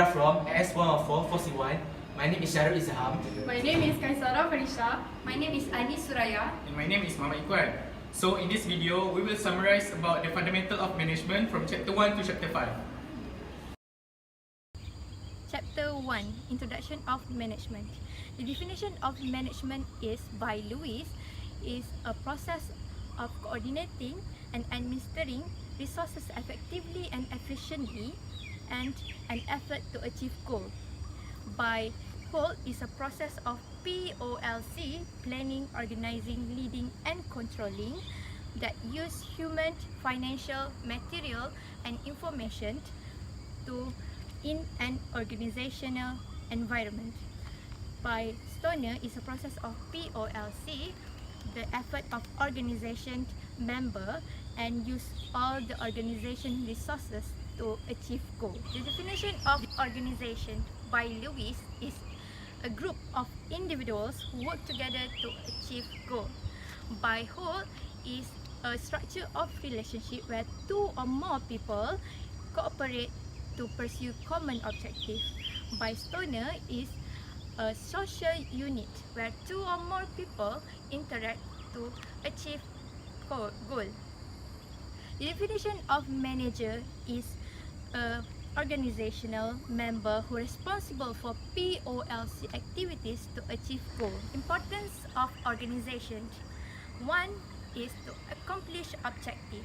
are from S11441. My name is Syarul Izham. My name is Kaisara Farisha. My name is Anis Suraya. And my name is Muhammad Iqbal. So in this video, we will summarize about the fundamental of management from chapter 1 to chapter 5. Chapter 1, Introduction of Management. The definition of management is, by Lewis, is a process of coordinating and administering resources effectively and efficiently and an effort to achieve goal. By Holt is a process of POLC, planning, organizing, leading and controlling, that use human, financial, material and information to in an organizational environment. By Stoner is a process of POLC, the effort of organization member and use all the organization resources to achieve goal. The definition of organization by Lewis is a group of individuals who work together to achieve goal. By Holt is a structure of relationship where two or more people cooperate to pursue common objective. By Stoner is a social unit where two or more people interact to achieve goal. The definition of manager is a organizational member who is responsible for POLC activities to achieve goal. Importance of organization. 1 is to accomplish objective.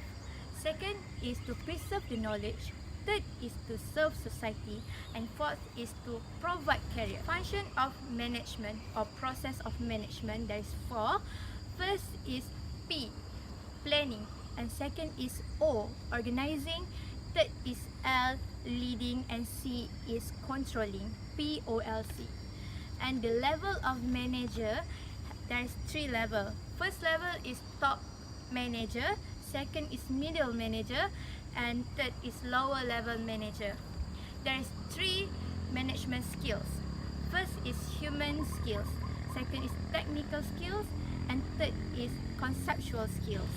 2nd is to preserve the knowledge. 3rd is to serve society. And 4th is to provide career. Function of management or process of management, there is 4. First is P, planning. And 2nd is O, organizing. 3rd is L, leading. And C is controlling, POLC. And the level of manager, there is 3 levels. First level is top manager, 2nd is middle manager, and 3rd is lower level manager. There is 3 management skills. First is human skills, 2nd is technical skills, and 3rd is conceptual skills.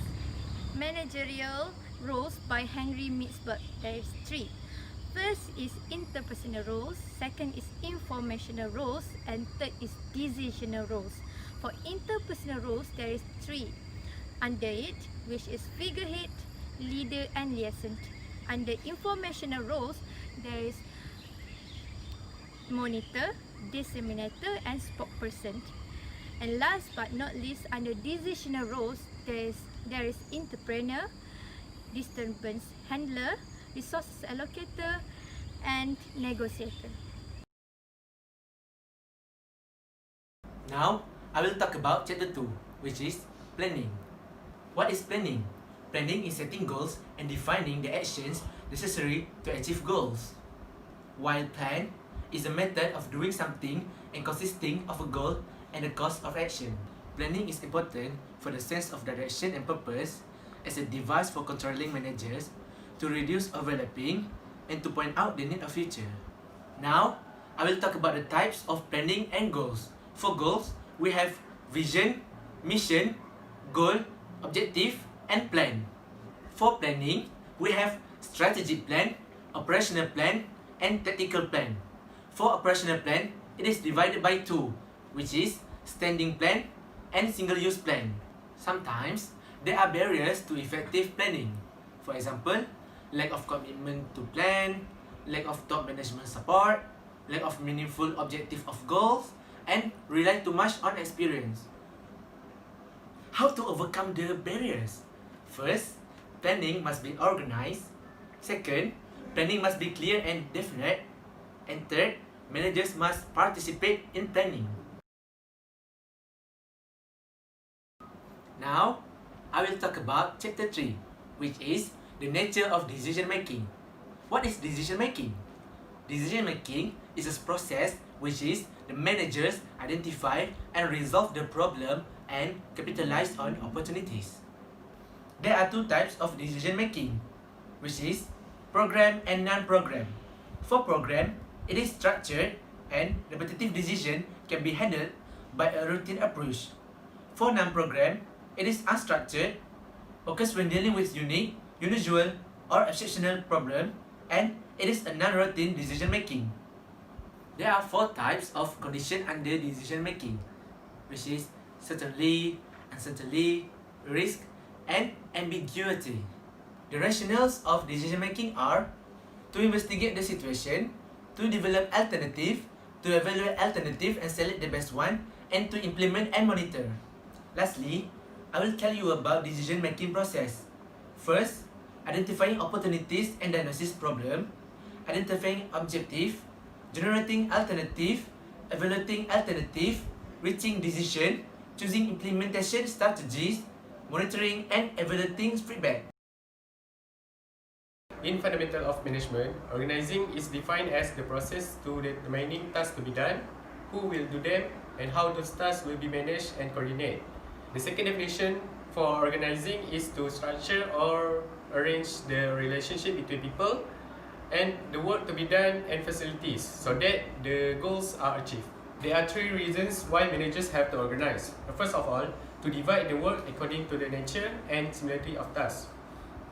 Managerial roles by Henry Mitzberg, there is 3. First is interpersonal roles, 2nd is informational roles, and 3rd is decisional roles. For interpersonal roles, there is 3 under it, which is figurehead, leader and liaison. Under informational roles, there is monitor, disseminator and spokesperson. And last but not least, under decisional roles, there is entrepreneur, disturbance handler, resources allocator and negotiator. Now, I will talk about chapter 2, which is planning. What is planning? Planning is setting goals and defining the actions necessary to achieve goals. While plan is a method of doing something and consisting of a goal and a course of action. Planning is important for the sense of direction and purpose as a device for controlling managers to reduce overlapping and to point out the need of future. Now, I will talk about the types of planning and goals. For goals, we have vision, mission, goal, objective, and plan. For planning, we have strategic plan, operational plan, and tactical plan. For operational plan, it is divided by 2, which is standing plan and single-use plan. Sometimes, there are barriers to effective planning. For example, lack of commitment to plan, lack of top management support, lack of meaningful objective of goals, and rely too much on experience. How to overcome the barriers? First, planning must be organized. Second, planning must be clear and definite. And third, managers must participate in planning. Now, I will talk about chapter 3, which is the nature of decision making. What is decision making? Decision making is a process which is the managers identify and resolve the problem and capitalize on opportunities. There are 2 types of decision making, which is program and non-program. For program, it is structured and repetitive decision can be handled by a routine approach. For non-program, it is unstructured, occurs when dealing with unique, unusual, or exceptional problem, and it is a non-routine decision making. There are 4 types of condition under decision making, which is certainly, uncertainty, risk, and ambiguity. The rationales of decision making are to investigate the situation, to develop alternative, to evaluate alternative and select the best one, and to implement and monitor. Lastly, I will tell you about decision making process. First, identifying opportunities and diagnosis problem, identifying objective, generating alternative, evaluating alternative, reaching decision, choosing implementation strategies, monitoring and evaluating feedback. In fundamental of management, organizing is defined as the process to determining tasks to be done, who will do them, and how those tasks will be managed and coordinated. The second definition for organizing is to structure or arrange the relationship between people and the work to be done and facilities so that the goals are achieved. There are 3 reasons why managers have to organize. First of all, to divide the work according to the nature and similarity of tasks.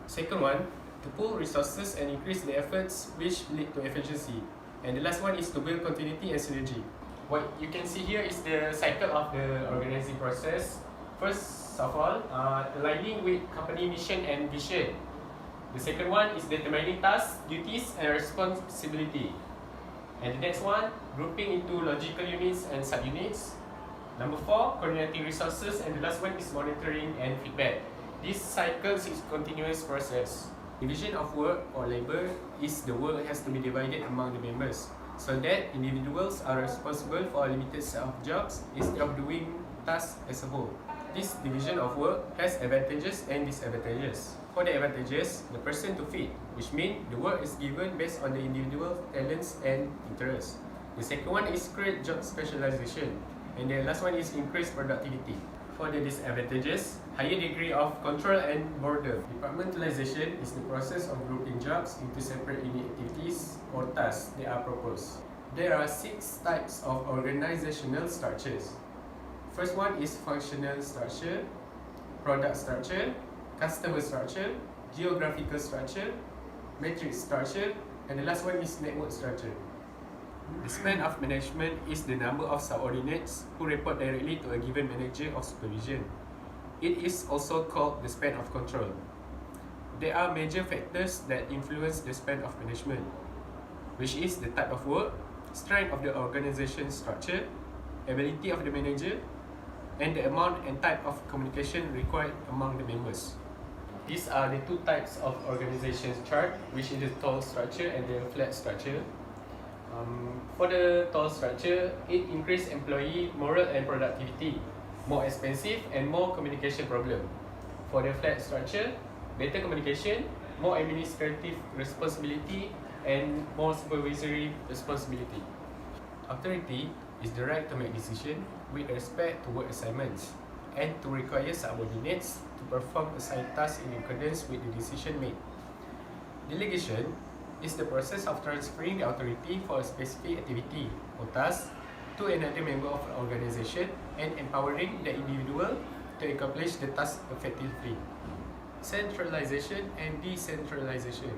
Second one, to pool resources and increase the efforts which lead to efficiency. And the last one is to build continuity and synergy. What you can see here is the cycle of the organizing process. First of all, aligning with company mission and vision. The second one is determining tasks, duties, and responsibility. And the next one, grouping into logical units and subunits. Number 4, coordinating resources, and the last one is monitoring and feedback. This cycle is a continuous process. Division of work or labor is the work has to be divided among the members, so that individuals are responsible for a limited set of jobs instead of doing tasks as a whole. This division of work has advantages and disadvantages. For the advantages, the person to fit, which means the work is given based on the individual talents and interests. The second one is create job specialization, and the last one is increase productivity. For the disadvantages, higher degree of control and boredom. Departmentalization is the process of grouping jobs into separate unit activities or tasks that are proposed. There are 6 types of organizational structures. First one is functional structure, product structure, customer structure, geographical structure, matrix structure, and the last one is network structure. The span of management is the number of subordinates who report directly to a given manager of supervision. It is also called the span of control. There are major factors that influence the span of management, which is the type of work, strength of the organization structure, ability of the manager, and the amount and type of communication required among the members. These are the 2 types of organization chart, which is the tall structure and the flat structure. For the tall structure, it increases employee morale and productivity, more expensive and more communication problem. For the flat structure, better communication, more administrative responsibility, and more supervisory responsibility. Authority is the right to make decisions with respect to work assignments and to require subordinates to perform assigned tasks in accordance with the decision made. Delegation is the process of transferring the authority for a specific activity or task to another member of the organization and empowering the individual to accomplish the task effectively. Centralization and decentralization.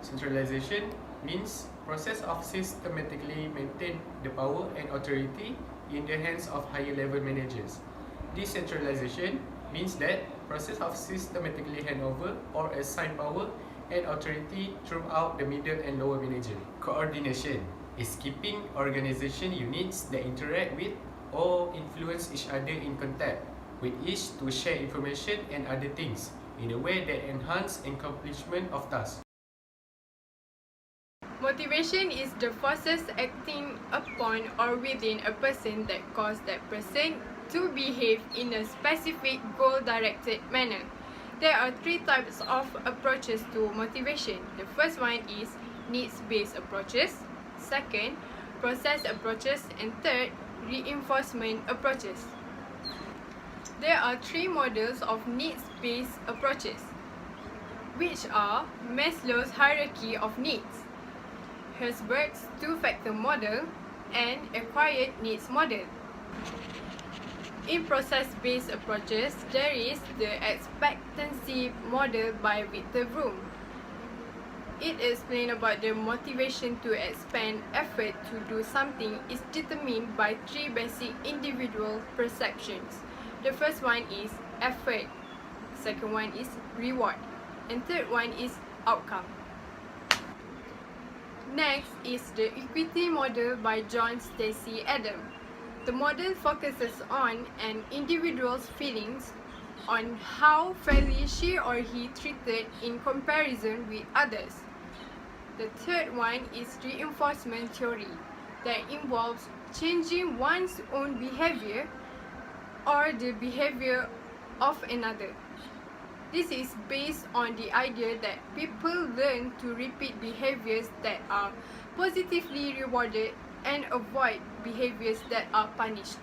Centralization means process of systematically maintain the power and authority in the hands of higher level managers. Decentralization means that process of systematically hand over or assign power and authority throughout the middle and lower manager. Coordination is keeping organization units that interact with or influence each other in contact with each to share information and other things in a way that enhance accomplishment of tasks. Motivation is the forces acting upon or within a person that cause that person to behave in a specific goal-directed manner. There are 3 types of approaches to motivation. The first one is needs-based approaches, second, process approaches, and third, reinforcement approaches. There are 3 models of needs-based approaches, which are Maslow's hierarchy of needs, Herzberg's 2-factor model, and acquired needs model. In process-based approaches, there is the expectancy model by Victor Vroom. It explains about the motivation to expend effort to do something is determined by three basic individual perceptions. The first one is effort, second one is reward, and third one is outcome. Next is the equity model by John Stacy Adam. The model focuses on an individual's feelings on how fairly she or he treated in comparison with others. The third one is reinforcement theory that involves changing one's own behavior or the behavior of another. This is based on the idea that people learn to repeat behaviors that are positively rewarded and avoid behaviors that are punished.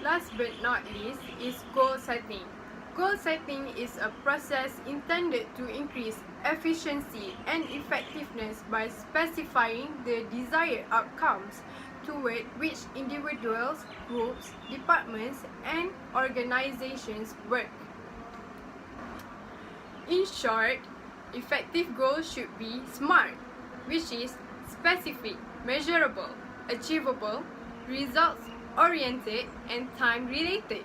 Last but not least is goal setting. Goal setting is a process intended to increase efficiency and effectiveness by specifying the desired outcomes toward which individuals, groups, departments, and organizations work. In short, effective goals should be SMART, which is specific, measurable, achievable, results-oriented, and time-related.